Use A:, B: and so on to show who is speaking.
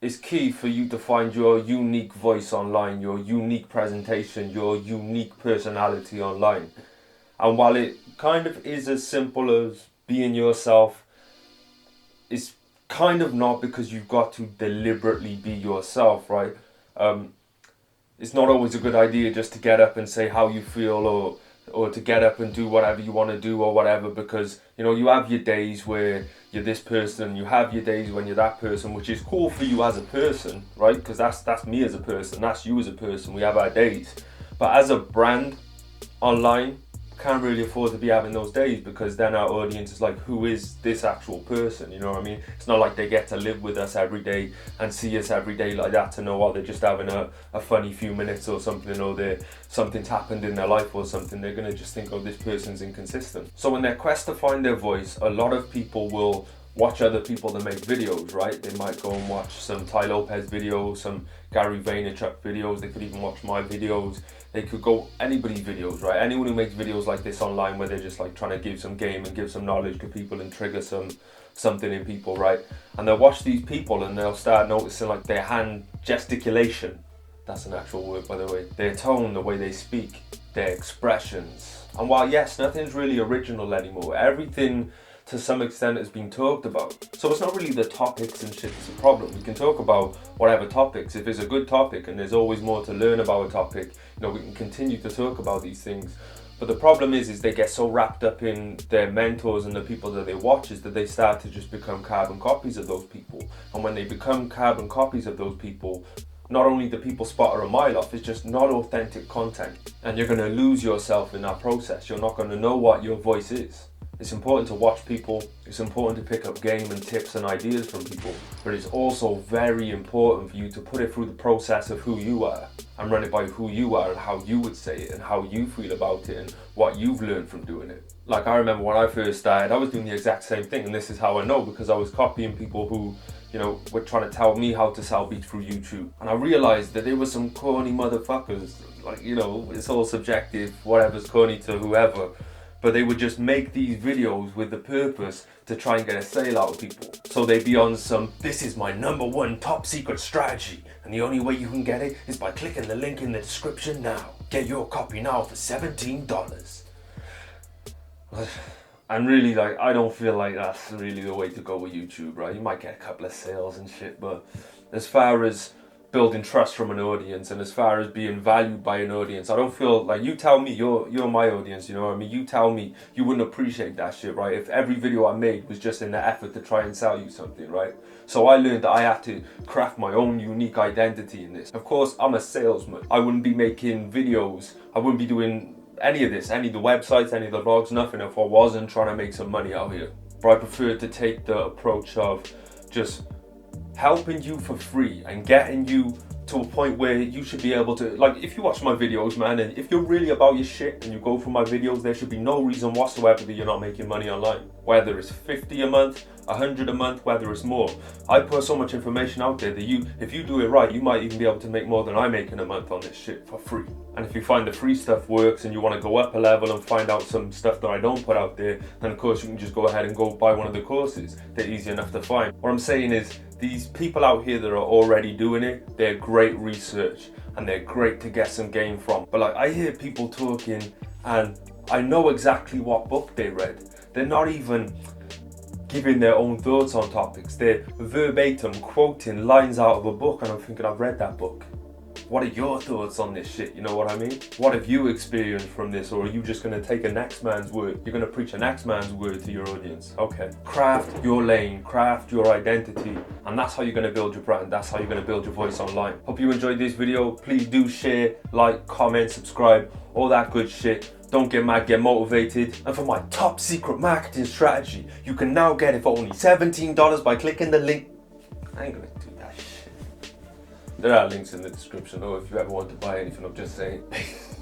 A: it's key for you to find your unique voice online, your unique presentation, your unique personality online. And while it kind of is as simple as being yourself, it's kind of not, because you've got to deliberately be yourself, right? It's not always a good idea just to get up and say how you feel, or to get up and do whatever you want to do or whatever, because you have your days where you're this person, you have your days when you're that person, which is cool for you as a person, right? Because that's me as a person, that's you as a person. We have our days, but as a brand online, can't really afford to be having those days, because then our audience is like, who is this actual person? You know what I mean? It's not like they get to live with us every day and see us every day like that to know what they're just having a funny few minutes or something, or something's happened in their life or something. They're going to just think, oh, this person's inconsistent. So in their quest to find their voice, a lot of people will watch other people that make videos, right? They might go and watch some Ty Lopez videos, some Gary Vaynerchuk videos. They could even watch my videos. They could go anybody's videos, right? Anyone who makes videos like this online, where they're just like trying to give some game and give some knowledge to people and trigger something in people, right? And they'll watch these people and they'll start noticing like their hand gesticulation. That's an actual word, by the way. Their tone, the way they speak, their expressions. And while yes, nothing's really original anymore, everything to some extent has been talked about. So it's not really the topics and shit that's a problem. We can talk about whatever topics. If it's a good topic and there's always more to learn about a topic, we can continue to talk about these things. But the problem is they get so wrapped up in their mentors and the people that they watch, is that they start to just become carbon copies of those people. And when they become carbon copies of those people, not only do people spot her a mile off, it's just not authentic content. And you're going to lose yourself in that process. You're not going to know what your voice is. It's important to watch people, it's important to pick up game and tips and ideas from people, but it's also very important for you to put it through the process of who you are, and run it by who you are and how you would say it and how you feel about it and what you've learned from doing it. Like, I remember when I first started, I was doing the exact same thing, and this is how I know, because I was copying people who were trying to tell me how to sell beats through YouTube. And I realized that there were some corny motherfuckers, like, it's all subjective, whatever's corny to whoever. But they would just make these videos with the purpose to try and get a sale out of people. So they'd be on some, this is my #1 top secret strategy, and the only way you can get it is by clicking the link in the description now. Get your copy now for $17. And really, like, I don't feel like that's really the way to go with YouTube, right? You might get a couple of sales and shit, but as far as building trust from an audience, and as far as being valued by an audience, I don't feel like, you tell me, you're my audience, you know what I mean? You tell me you wouldn't appreciate that shit, right? If every video I made was just in the effort to try and sell you something, right? So I learned that I had to craft my own unique identity in this. Of course, I'm a salesman. I wouldn't be making videos, I wouldn't be doing any of this, any of the websites, any of the vlogs, nothing, if I wasn't trying to make some money out here. But I prefer to take the approach of just helping you for free and getting you to a point where you should be able to, like, if you watch my videos, man, and if you're really about your shit and you go through my videos, there should be no reason whatsoever that you're not making money online. Whether it's 50 a month, 100 a month, whether it's more. I put so much information out there that if you do it right, you might even be able to make more than I make in a month on this shit for free. And if you find the free stuff works and you want to go up a level and find out some stuff that I don't put out there, then of course you can just go ahead and go buy one of the courses. They're easy enough to find. What I'm saying is, these people out here that are already doing it, they're great research and they're great to get some game from. But like, I hear people talking and I know exactly what book they read. They're not even giving their own thoughts on topics. They're verbatim quoting lines out of a book, and I'm thinking, I've read that book. What are your thoughts on this shit? You know what I mean? What have you experienced from this? Or are you just going to take a next man's word? You're going to preach a next man's word to your audience. Okay. Craft your lane, craft your identity, and that's how you're going to build your brand. That's how you're going to build your voice online. Hope you enjoyed this video. Please do share, like, comment, subscribe, all that good shit. Don't get mad, get motivated. And for my top secret marketing strategy, you can now get it for only $17 by clicking the link. I ain't gonna do that shit. There are links in the description, though, if you ever want to buy anything. I'm just saying. Peace.